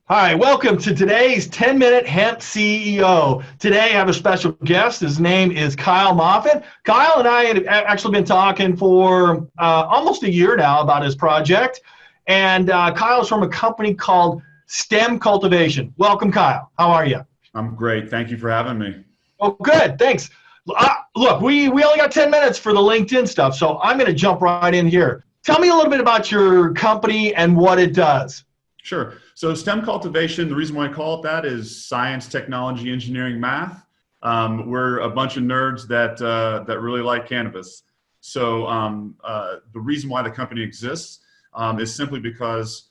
Hi, welcome to today's 10-minute Hemp CEO. Today I have a special guest. His name is Kyle Moffitt. Kyle and I have actually been talking for almost a year now about his project. And Kyle's from a company called STEM Cultivation. Welcome, Kyle. How are you? I'm great. Thank you for having me. Oh, good. Thanks. Look, we only got 10 minutes for the LinkedIn stuff, so I'm going to jump right in here. Tell me a little bit about your company and what it does. Sure. So STEM cultivation, the reason why I call it that is science, technology, engineering, math. We're a bunch of nerds that really like cannabis. So the reason why the company exists is simply because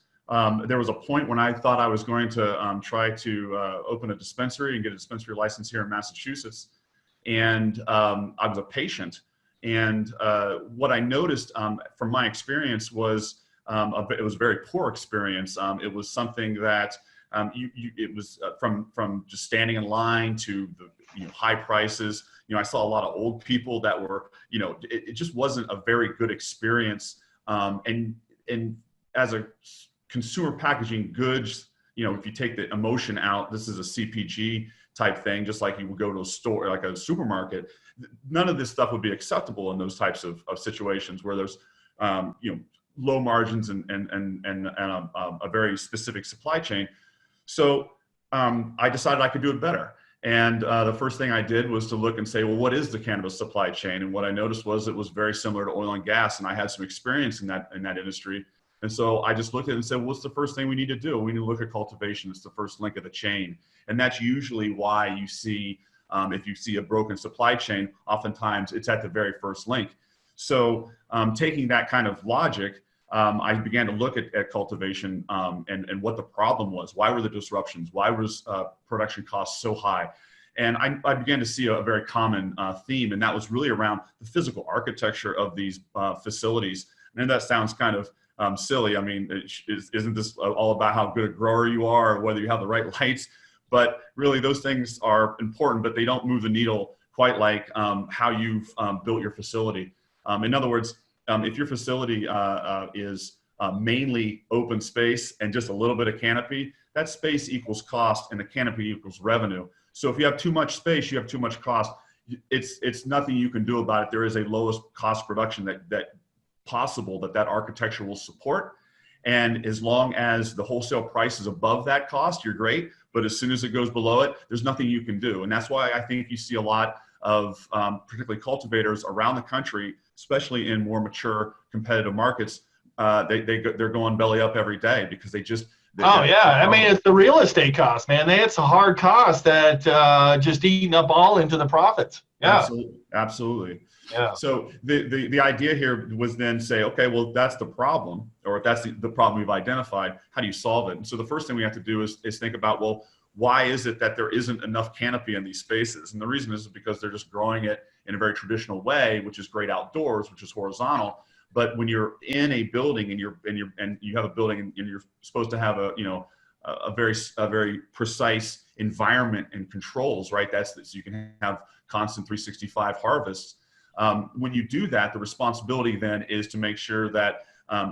there was a point when I thought I was going to try to open a dispensary and get a dispensary license here in Massachusetts. And I was a patient. And what I noticed from my experience was it was a very poor experience. It was something that it was from just standing in line to the high prices. I saw a lot of old people that were, it just wasn't a very good experience. And as a consumer packaging goods, if you take the emotion out, this is a CPG type thing, just like you would go to a store, like a supermarket. None of this stuff would be acceptable in those types of situations where there's, low margins and a very specific supply chain. So I decided I could do it better. And the first thing I did was to look and say, well, what is the cannabis supply chain? And what I noticed was it was very similar to oil and gas, and I had some experience in that industry. And so I just looked at it and said, well, what's the first thing we need to do? We need to look at cultivation. It's the first link of the chain. And that's usually why you see, if you see a broken supply chain, oftentimes it's at the very first link. So taking that kind of logic, I began to look at cultivation and what the problem was. Why were the disruptions? Why was production costs so high? And I began to see a very common theme, and that was really around the physical architecture of these facilities. And that sounds kind of silly. I mean, isn't this all about how good a grower you are or whether you have the right lights? But really, those things are important, but they don't move the needle quite like how you've built your facility. In other words, if your facility is mainly open space and just a little bit of canopy, that space equals cost and the canopy equals revenue. So if you have too much space, you have too much cost. It's nothing you can do about it. There is a lowest cost production that possible that architecture will support. And as long as the wholesale price is above that cost, you're great. But as soon as it goes below it, there's nothing you can do. And that's why I think you see a lot of particularly cultivators around the country, especially in more mature competitive markets, they're going belly up every day because they just. Oh yeah, I mean it's the real estate cost, man. It's a hard cost that just eating up all into the profits. Yeah, absolutely. Yeah. So the idea here was then say, okay, well that's the problem, or if that's the problem we've identified, how do you solve it? And so the first thing we have to do is think about, well, why is it that there isn't enough canopy in these spaces? And the reason is because they're just growing it in a very traditional way, which is great outdoors, which is horizontal. But when you're in a building and you have a building and you're supposed to have a very precise environment and controls, right? So you can have constant 365 harvests. When you do that, the responsibility then is to make sure that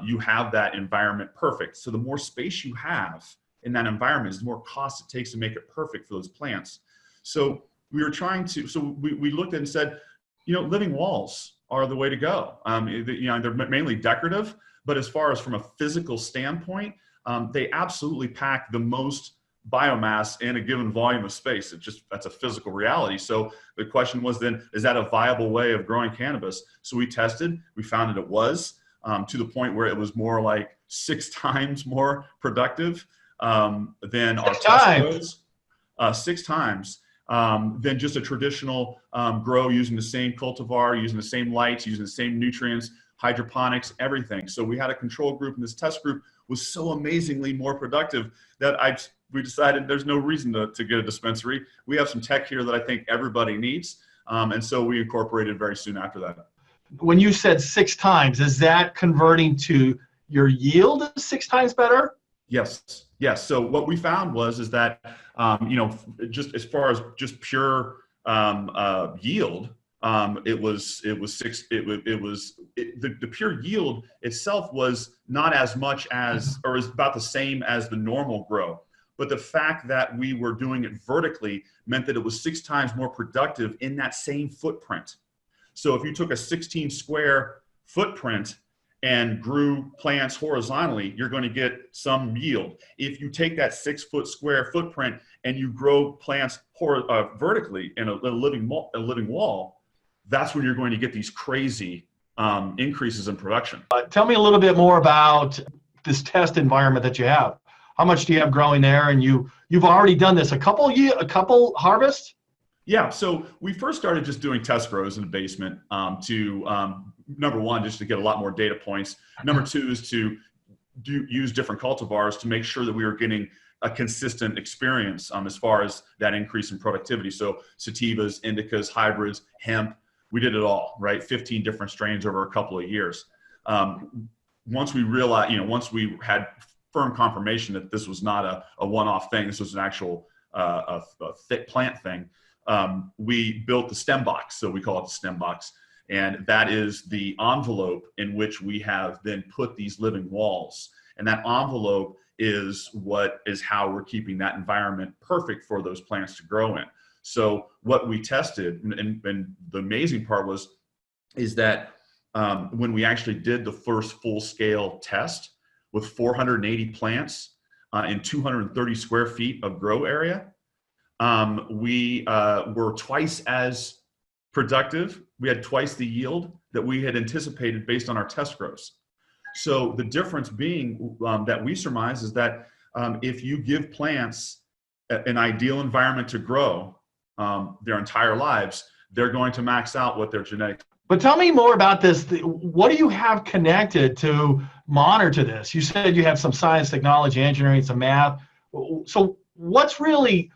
you have that environment perfect. So the more space you have in that environment, is the more cost it takes to make it perfect for those plants. So we looked at and said, living walls are the way to go. They're mainly decorative, but as far as from a physical standpoint, they absolutely pack the most biomass in a given volume of space. That's a physical reality. So the question was then, is that a viable way of growing cannabis? So we tested, we found that it was, to the point where it was more like 6 times more productive than our test grows, 6 times than just a traditional grow using the same cultivar, using the same lights, using the same nutrients, hydroponics, everything. So we had a control group, and this test group was so amazingly more productive that we decided there's no reason to get a dispensary. We have some tech here that I think everybody needs. And so we incorporated very soon after that. When you said 6 times, is that converting to your yield is 6 times better? Yes. So what we found is that just as far as just pure yield, it was the pure yield itself was not as much as, or is about the same as the normal grow. But the fact that we were doing it vertically meant that it was 6 times more productive in that same footprint. So if you took a 16 square footprint and grew plants horizontally, you're going to get some yield. If you take that 6 foot square footprint and you grow plants vertically in a living wall, that's when you're going to get these crazy increases in production. Tell me a little bit more about this test environment that you have. How much do you have growing there? And you've already done this a couple harvests? Yeah, so we first started just doing test grows in the basement number one, just to get a lot more data points. Number two is to use different cultivars to make sure that we were getting a consistent experience as far as that increase in productivity. So sativas, indicas, hybrids, hemp, we did it all, right? 15 different strains over a couple of years. Once we realized, once we had firm confirmation that this was not a one-off thing, this was an actual a thick plant thing, we built the stem box. So we call it the stem box. And that is the envelope in which we have then put these living walls. And that envelope is how we're keeping that environment perfect for those plants to grow in. So what we tested, and the amazing part is that when we actually did the first full-scale test with 480 plants in 230 square feet of grow area, we were twice as productive. We had twice the yield that we had anticipated based on our test grows. So the difference being that we surmise is that if you give plants an ideal environment to grow their entire lives, they're going to max out what their genetics. But tell me more about this. What do you have connected to monitor this? You said you have some science, technology, engineering, some math. So what's really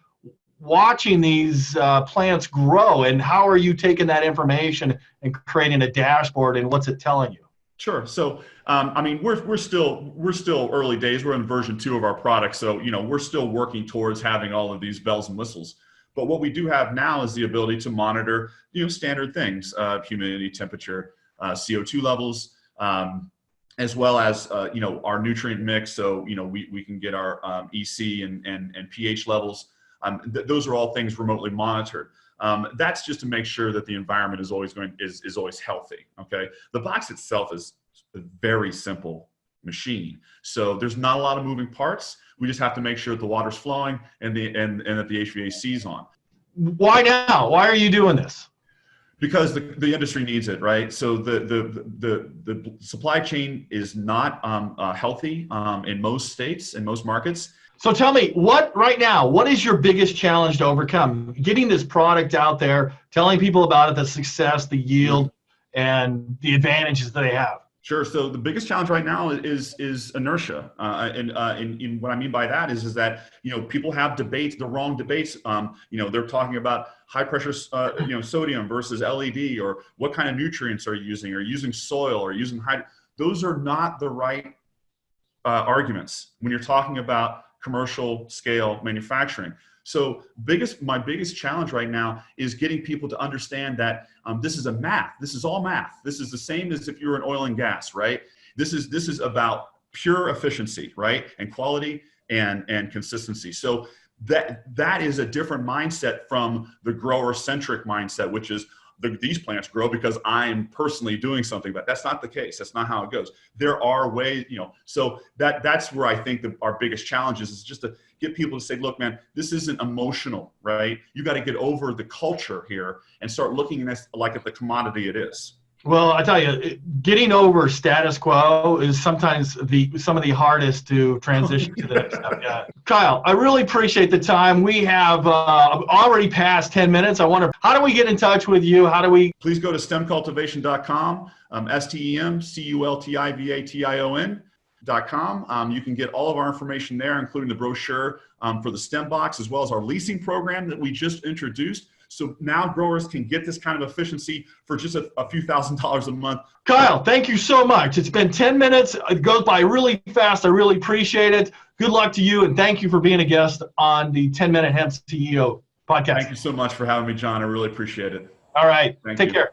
watching these plants grow, and how are you taking that information and creating a dashboard, and what's it telling you? Sure. So, I mean, we're still early days. We're in version 2 of our product. So, we're still working towards having all of these bells and whistles. But what we do have now is the ability to monitor, standard things, humidity, temperature, CO2 levels, as well as, our nutrient mix. So, we can get our EC and pH levels. Those are all things remotely monitored. That's just to make sure that the environment is always always healthy. Okay. The box itself is a very simple machine. So there's not a lot of moving parts. We just have to make sure that the water's flowing and that the HVAC is on. Why now? Why are you doing this? Because the industry needs it, right? So the supply chain is not healthy in most states, in most markets. So tell me, right now, what is your biggest challenge to overcome? Getting this product out there, telling people about it, the success, the yield, and the advantages that they have. Sure. So the biggest challenge right now is inertia, and what I mean by that is that people have debates, the wrong debates. They're talking about high pressure, sodium versus LED, or what kind of nutrients are you using, or using soil, or using those are not the right arguments when you're talking about commercial scale manufacturing. So my biggest challenge right now is getting people to understand that this is all math. This is the same as if you were in oil and gas, right? This is about pure efficiency, right? And quality and consistency. So that is a different mindset from the grower-centric mindset, which is these plants grow because I'm personally doing something, but that's not the case. That's not how it goes. There are ways, so that's where I think our biggest challenge is just to get people to say, look, man, this isn't emotional, right? You got to get over the culture here and start looking at this like at the commodity it is. Well, I tell you, getting over status quo is sometimes some of the hardest to transition to the next step. Yeah. Kyle, I really appreciate the time. We have already passed 10 minutes. I wonder, how do we get in touch with you? Please go to stemcultivation.com, STEMCULTIVATION.com. You can get all of our information there, including the brochure for the stem box, as well as our leasing program that we just introduced. So now growers can get this kind of efficiency for just a few $1,000s a month. Kyle, thank you so much. It's been 10 minutes. It goes by really fast. I really appreciate it. Good luck to you, and thank you for being a guest on the 10-Minute Hemp CEO podcast. Thank you so much for having me, John. I really appreciate it. All right. Thank Take you. care.